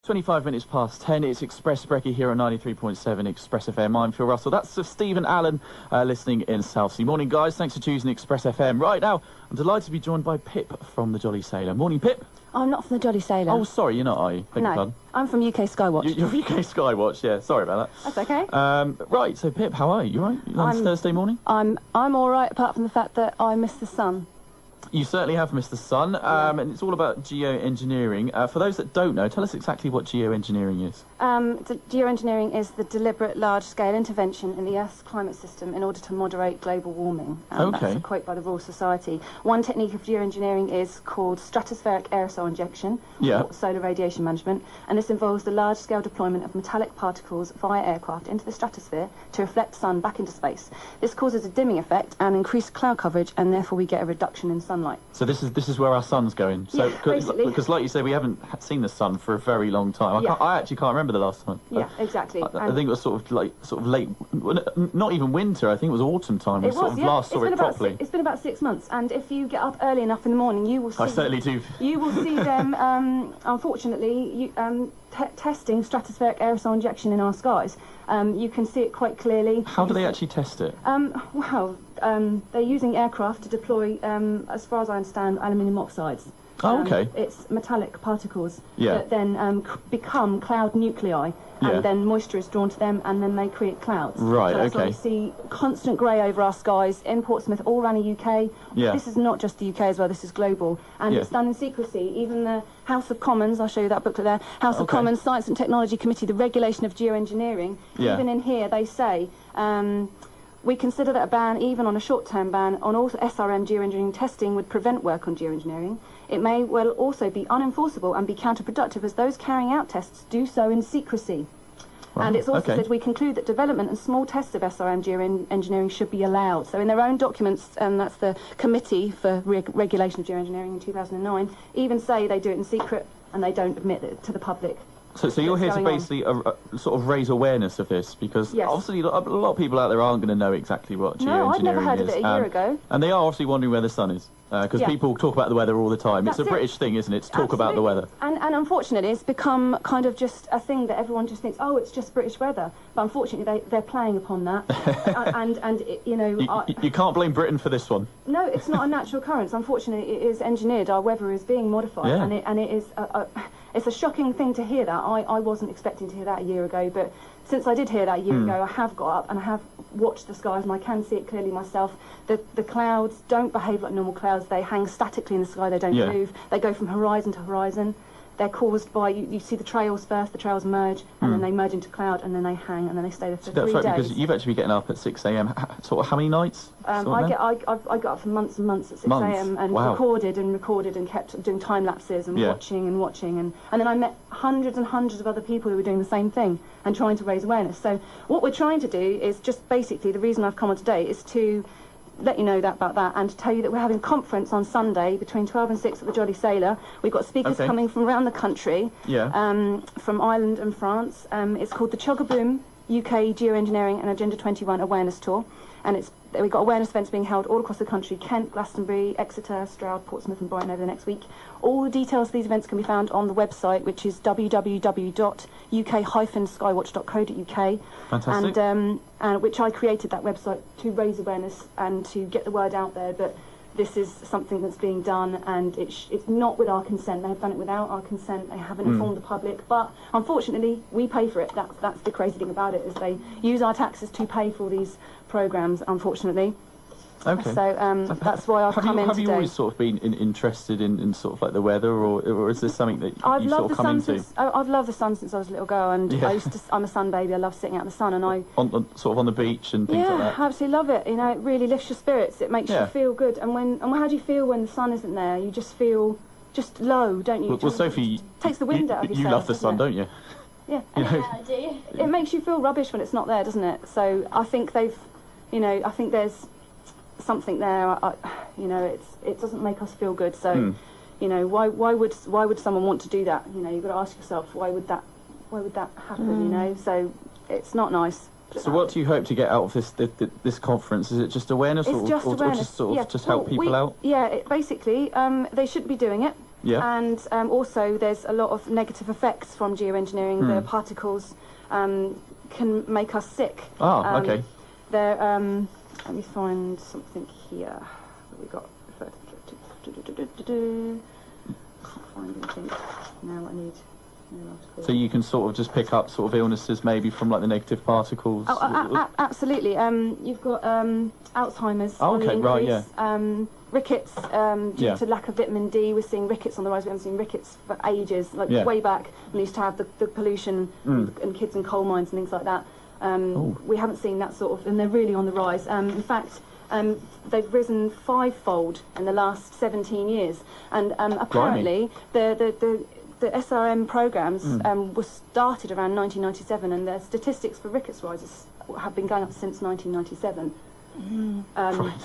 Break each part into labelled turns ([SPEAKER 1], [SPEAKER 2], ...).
[SPEAKER 1] 25 minutes past 10, it's Express Brekkie here on 93.7 Express FM. I'm Phil Russell. That's Stephen Allen listening in Southsea. Morning, guys. Thanks for choosing Express FM. Right now, I'm delighted to be joined by Pip from the Jolly Sailor. Morning, Pip.
[SPEAKER 2] I'm not from the Jolly Sailor.
[SPEAKER 1] Oh, sorry, you're not, are you? Beg your
[SPEAKER 2] No,
[SPEAKER 1] pardon.
[SPEAKER 2] I'm from UK Skywatch.
[SPEAKER 1] You're UK Skywatch, yeah. Sorry about that.
[SPEAKER 2] That's okay.
[SPEAKER 1] Right, so Pip, how are you? You all right? On Thursday morning?
[SPEAKER 2] I'm all right, apart from the fact that I miss the sun.
[SPEAKER 1] You certainly have missed the sun, and it's all about geo-engineering. For those that don't know, tell us exactly what geo-engineering is.
[SPEAKER 2] Geo-engineering is the deliberate large-scale intervention in the Earth's climate system in order to moderate global warming.
[SPEAKER 1] Okay.
[SPEAKER 2] That's a quote by the Royal Society. One technique of geo-engineering is called stratospheric aerosol injection, or solar radiation management, and this involves the large-scale deployment of metallic particles via aircraft into the stratosphere to reflect sun back into space. This causes a dimming effect and increased cloud coverage, and therefore we get a reduction in sunlight.
[SPEAKER 1] So this is where our sun's going. So
[SPEAKER 2] basically.
[SPEAKER 1] Because like you say, we haven't seen the sun for a very long time. I actually can't remember the last time.
[SPEAKER 2] Yeah, exactly.
[SPEAKER 1] I think it was sort of late, not even winter. I think it was autumn time. We last saw it properly.
[SPEAKER 2] It's been about 6 months, and if you get up early enough in the morning, you will see.
[SPEAKER 1] I certainly do.
[SPEAKER 2] You will see them. Unfortunately, testing stratospheric aerosol injection in our skies. You can see it quite clearly.
[SPEAKER 1] How do they actually test it?
[SPEAKER 2] They're using aircraft to deploy, as far as I understand, aluminium oxides.
[SPEAKER 1] Oh, okay.
[SPEAKER 2] It's metallic particles that then become cloud nuclei, and then moisture is drawn to them, and then they create clouds.
[SPEAKER 1] Right,
[SPEAKER 2] so that's why we see constant grey over our skies in Portsmouth, all around the UK.
[SPEAKER 1] Yeah.
[SPEAKER 2] This is not just the UK as well, this is global. And it's done in secrecy. Even the House of Commons, I'll show you that booklet there, House of Commons Science and Technology Committee, the regulation of geoengineering, even in here they say, we consider that a ban, even on a short-term ban, on all SRM geoengineering testing would prevent work on geoengineering. It may well also be unenforceable and be counterproductive, as those carrying out tests do so in secrecy. And it's also said we conclude that development and small tests of SRM geoengineering should be allowed. So in their own documents, and that's the Committee for Regulation of Geoengineering in 2009, even say they do it in secret and they don't admit it to the public.
[SPEAKER 1] So you're here to basically sort of raise awareness of this, because obviously a lot of people out there aren't going to know exactly what geoengineering is.
[SPEAKER 2] No, I'd never heard of it a year ago.
[SPEAKER 1] And they are obviously wondering where the sun is, because people talk about the weather all the time. It's a British thing, isn't it, to talk about the weather?
[SPEAKER 2] And unfortunately, it's become kind of just a thing that everyone just thinks, oh, it's just British weather. But unfortunately, they're playing upon that.
[SPEAKER 1] You can't blame Britain for this one.
[SPEAKER 2] No, it's not a natural occurrence. Unfortunately, it is engineered. Our weather is being modified, and it is it's a shocking thing to hear that. I wasn't expecting to hear that a year ago, but since I did hear that a year ago, I have got up and I have watched the skies, and I can see it clearly myself. The clouds don't behave like normal clouds. They hang statically in the sky. They don't move. They go from horizon to horizon. They're caused by, you see the trails first, the trails merge, and then they merge into cloud, and then they hang, and then they stay there for 3 days. That's right,
[SPEAKER 1] because you've actually been getting up at 6 a.m. Sort of how many nights?
[SPEAKER 2] I got up for months and months at 6 a.m. and recorded and kept doing time lapses and watching, and then I met hundreds and hundreds of other people who were doing the same thing and trying to raise awareness. So what we're trying to do is just basically, the reason I've come on today is to let you know about that, and to tell you that we're having a conference on Sunday between 12 and 6 at the Jolly Sailor. We've got speakers coming from around the country, from Ireland and France. It's called the Chuggaboom UK Geo-engineering and Agenda 21 Awareness Tour, and we've got awareness events being held all across the country: Kent, Glastonbury, Exeter, Stroud, Portsmouth and Brighton over the next week. All the details of these events can be found on the website, which is www.uk-skywatch.co.uk.
[SPEAKER 1] Fantastic.
[SPEAKER 2] And which I created that website to raise awareness and to get the word out there that this is something that's being done, and it's not with our consent. They have done it without our consent. They haven't informed the public, but unfortunately we pay for it. That's the crazy thing about it, is they use our taxes to pay for these programmes, unfortunately.
[SPEAKER 1] Okay.
[SPEAKER 2] So that's why I've come in today.
[SPEAKER 1] Have you always sort of been interested in sort of like the weather, or is this something that you sort of come into?
[SPEAKER 2] I've loved the sun since I was a little girl, and I'm a sun baby. I love sitting out in the sun, and
[SPEAKER 1] sort of on the beach and things like that.
[SPEAKER 2] Yeah, absolutely love it. You know, it really lifts your spirits. It makes you feel good. And how do you feel when the sun isn't there? You just feel just low, don't you?
[SPEAKER 1] Well, Sophie,
[SPEAKER 2] takes the wind out of yourself.
[SPEAKER 1] You love the sun, don't you?
[SPEAKER 2] Yeah.
[SPEAKER 3] Yeah, I do.
[SPEAKER 2] It makes you feel rubbish when it's not there, doesn't it? So I think I think there's something there. It doesn't make us feel good. So, why would someone want to do that? You've got to ask yourself, why would that happen? So it's not nice.
[SPEAKER 1] So what do you hope to get out of this conference? Is it just awareness,
[SPEAKER 2] or just
[SPEAKER 1] just help people out?
[SPEAKER 2] Yeah, basically they shouldn't be doing it. and also there's a lot of negative effects from geoengineering. The particles can make us sick.
[SPEAKER 1] Oh, okay.
[SPEAKER 2] Let me find something here that we got. Can't find anything. Now I need.
[SPEAKER 1] So you can sort of just pick up sort of illnesses maybe from like the negative particles.
[SPEAKER 2] Oh, absolutely. You've got Alzheimer's.
[SPEAKER 1] Oh, okay, right,
[SPEAKER 2] yeah. Rickets, due to lack of vitamin D, we're seeing rickets on the rise. We haven't seen rickets for ages, like way back. We used to have the pollution and kids in coal mines and things like that. We haven't seen that sort of, and they're really on the rise. In fact, they've risen 5-fold in the last 17 years, and apparently the SRM programs were started around 1997, and the statistics for rickets rises have been going up since 1997.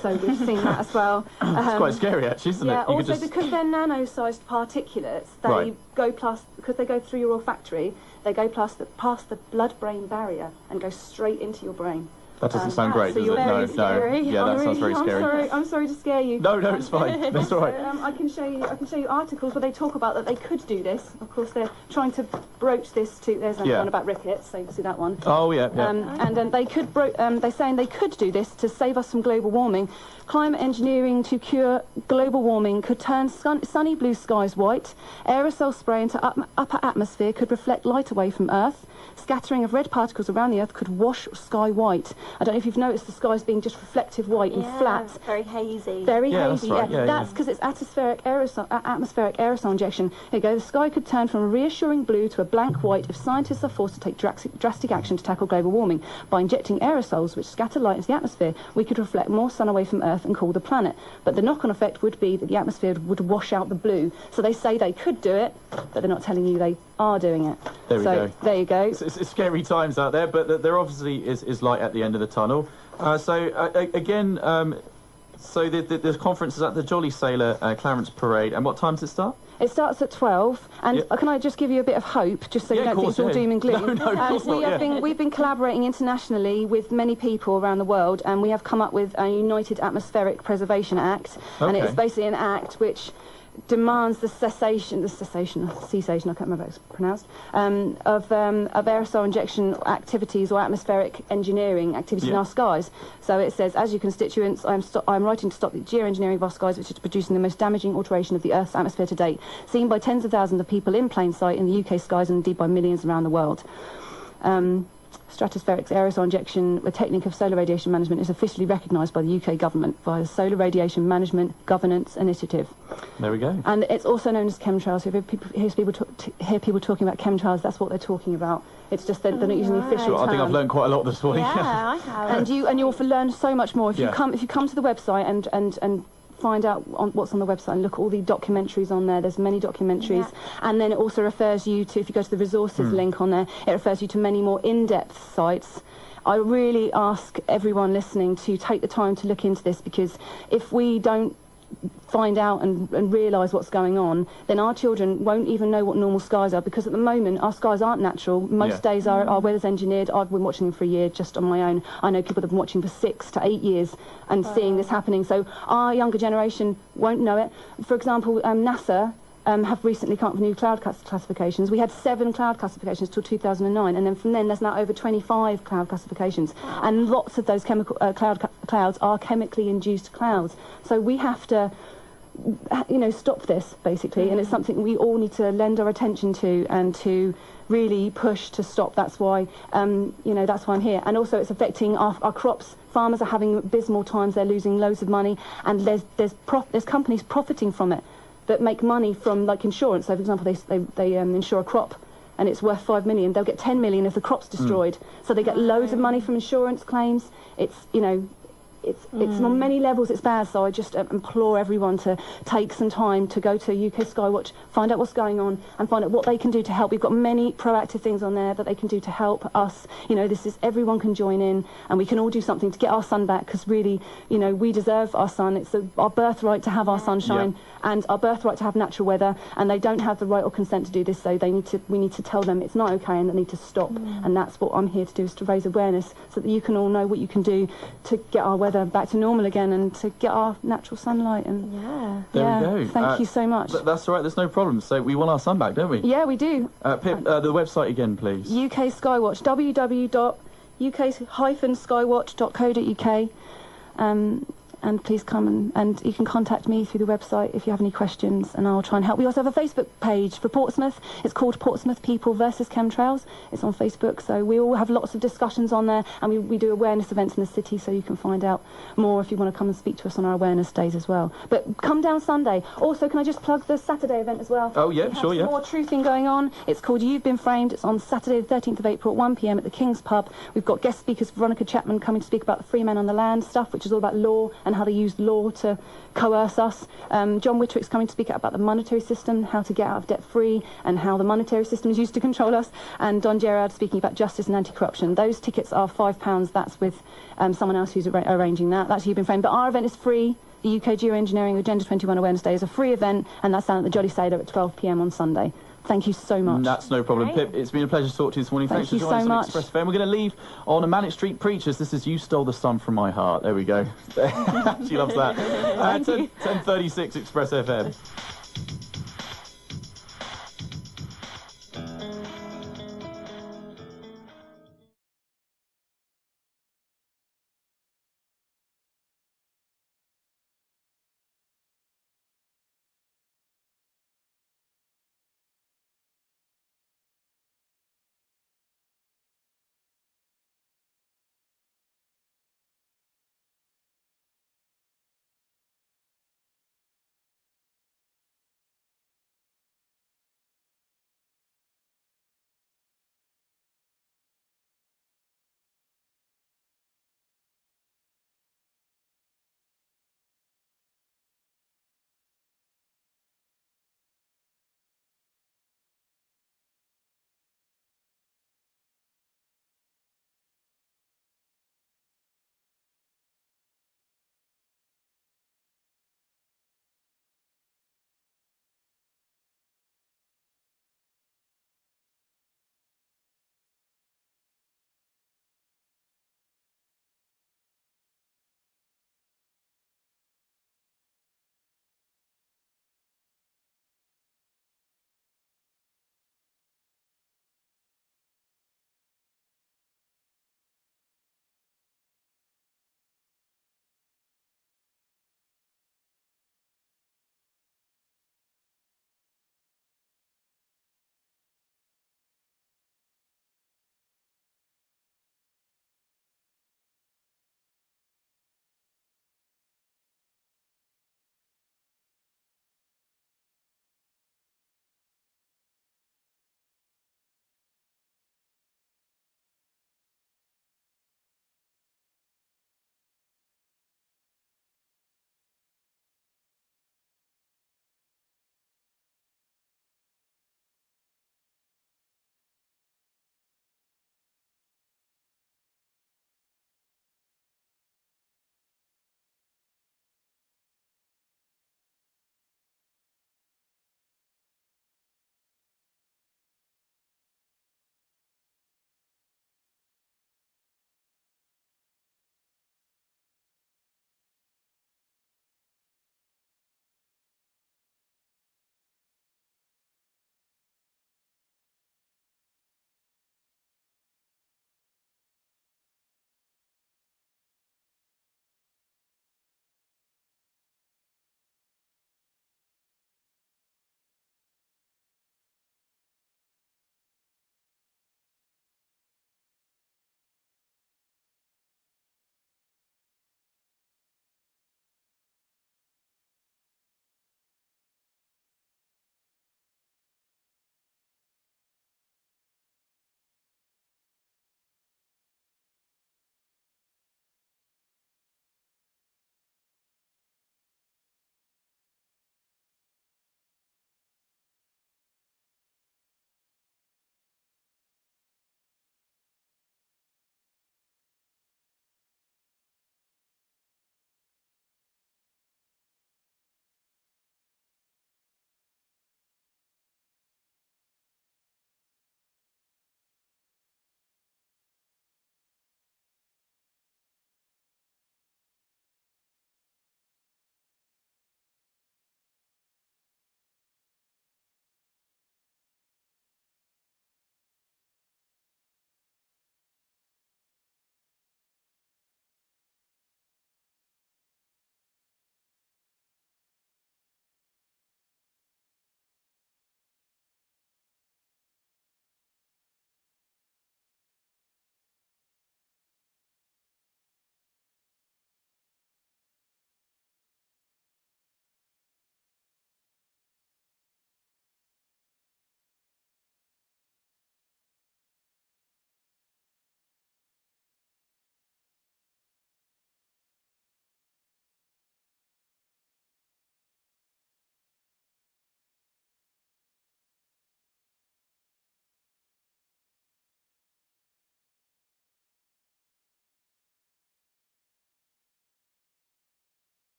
[SPEAKER 2] So we've seen that as well.
[SPEAKER 1] It's quite scary, actually, isn't it?
[SPEAKER 2] Yeah. Also, because they're nano-sized particulates, they go because they go through your olfactory. They go past the blood-brain barrier and go straight into your brain.
[SPEAKER 1] That doesn't sound great, does it?
[SPEAKER 2] No.
[SPEAKER 1] Yeah, that sounds very scary.
[SPEAKER 2] I'm sorry to scare you.
[SPEAKER 1] No, it's fine. That's all right.
[SPEAKER 2] I can show you articles where they talk about that they could do this. Of course, they're trying to broach this to. There's one about rickets. So you can see that one.
[SPEAKER 1] Oh yeah.
[SPEAKER 2] And then they could. They're saying they could do this to save us from global warming. Climate engineering to cure global warming could turn sunny blue skies white. Aerosol spray into upper atmosphere could reflect light away from Earth. Scattering of red particles around the Earth could wash sky white. I don't know if you've noticed the sky's being just reflective white and flat.
[SPEAKER 3] Very hazy.
[SPEAKER 2] Very
[SPEAKER 1] That's
[SPEAKER 2] hazy.
[SPEAKER 1] right.
[SPEAKER 2] That's because it's atmospheric aerosol injection. Here you go. The sky could turn from a reassuring blue to a blank white if scientists are forced to take drastic action to tackle global warming. By injecting aerosols which scatter light into the atmosphere, we could reflect more sun away from Earth and cool the planet. But the knock-on effect would be that the atmosphere would wash out the blue. So they say they could do it, but they're not telling you they are doing it.
[SPEAKER 1] There we go.
[SPEAKER 2] There you go.
[SPEAKER 1] It's scary times out there, but there obviously is light at the end of the tunnel. Again, the conference is at the Jolly Sailor Clarence Parade, and what time does it start?
[SPEAKER 2] It starts at 12, and can I just give you a bit of hope, just so you don't think it's all doom and gloom?
[SPEAKER 1] No, of course not,
[SPEAKER 2] we've been collaborating internationally with many people around the world, and we have come up with a United Atmospheric Preservation Act, and it's basically an act which demands the cessation, I can't remember how it's pronounced, of aerosol injection activities or atmospheric engineering activities in our skies. So it says, as your constituents, I'm writing to stop the geoengineering of our skies, which is producing the most damaging alteration of the Earth's atmosphere to date, seen by tens of thousands of people in plain sight in the UK skies and indeed by millions around the world. Stratospheric aerosol injection, the technique of solar radiation management, is officially recognised by the UK government via the Solar Radiation Management Governance Initiative.
[SPEAKER 1] There we go.
[SPEAKER 2] And it's also known as chemtrails. So if people hear people talking about chemtrails, that's what they're talking about. It's just they're not using the official term.
[SPEAKER 1] I think I've learned quite a lot this morning.
[SPEAKER 3] Yeah, I have.
[SPEAKER 2] And you'll learn so much more if you come to the website and find out what's on the website and look at all the documentaries on there. There's many documentaries, and then it also refers you to, if you go to the resources link on there, it refers you to many more in-depth sites. I really ask everyone listening to take the time to look into this, because if we don't find out and realise what's going on, then our children won't even know what normal skies are, because at the moment our skies aren't natural. Most days our weather's engineered. I've been watching them for a year just on my own. I know people that have been watching for 6 to 8 years and seeing this happening, so our younger generation won't know it. For example, NASA have recently come up with new cloud classifications. We had 7 cloud classifications till 2009, and then from then there's now over 25 cloud classifications, and lots of those chemical clouds are chemically induced clouds. So we have to, stop this basically, and it's something we all need to lend our attention to and to really push to stop. That's why, that's why I'm here. And also it's affecting our crops. Farmers are having abysmal times. They're losing loads of money, and there's companies profiting from it that make money from, like, insurance. So, for example, they insure a crop and it's worth 5 million. They'll get 10 million if the crop's destroyed. So they get loads of money from insurance claims. It's on many levels it's bad. So I just implore everyone to take some time to go to UK Skywatch, find out what's going on, and find out what they can do to help. We've got many proactive things on there that they can do to help us. Everyone can join in, and we can all do something to get our sun back, because really, we deserve our sun. It's our birthright to have our sunshine and our birthright to have natural weather, and they don't have the right or consent to do this, so we need to tell them it's not okay and they need to stop. And that's what I'm here to do, is to raise awareness so that you can all know what you can do to get our weather weather back to normal again and to get our natural sunlight. And
[SPEAKER 1] there we go.
[SPEAKER 2] Thank you so much.
[SPEAKER 1] That's all right, there's no problem. So we want our sun back, don't we?
[SPEAKER 2] Yeah, we do.
[SPEAKER 1] Pip, the website again, please.
[SPEAKER 2] UK Skywatch, www.uk-skywatch.co.uk. And please come and you can contact me through the website if you have any questions, and I'll try and help. We also have a Facebook page for Portsmouth. It's called Portsmouth People versus Chemtrails. It's on Facebook, so we all have lots of discussions on there, and we do awareness events in the city, so you can find out more if you want to come and speak to us on our awareness days as well. But come down Sunday. Also, can I just plug the Saturday event as well?
[SPEAKER 1] Oh, yeah, sure, yeah.
[SPEAKER 2] More truthing going on. It's called You've Been Framed. It's on Saturday the 13th of April at 1 p.m. at the King's Pub. We've got guest speakers, Veronica Chapman, coming to speak about the free men on the land stuff, which is all about law and how they use law to coerce us. John Whittrick's coming to speak about the monetary system, how to get out of debt free, and how the monetary system is used to control us. And Don Gerard speaking about justice and anti-corruption. Those tickets are £5. That's with someone else who's arranging that. That's You've Been Framed. But our event is free. The UK Geo-engineering Agenda 21 Awareness Day is a free event, and that's down at the Jolly Sailor at 12 p.m. on Sunday. Thank you so much.
[SPEAKER 1] That's no problem. Pip, it's been a pleasure to talk to you this morning. Thanks for joining us on Express FM. We're going to leave on a Manic Street Preachers. This is You Stole the Sun From My Heart. There we go. She loves that. 10:36 Express FM.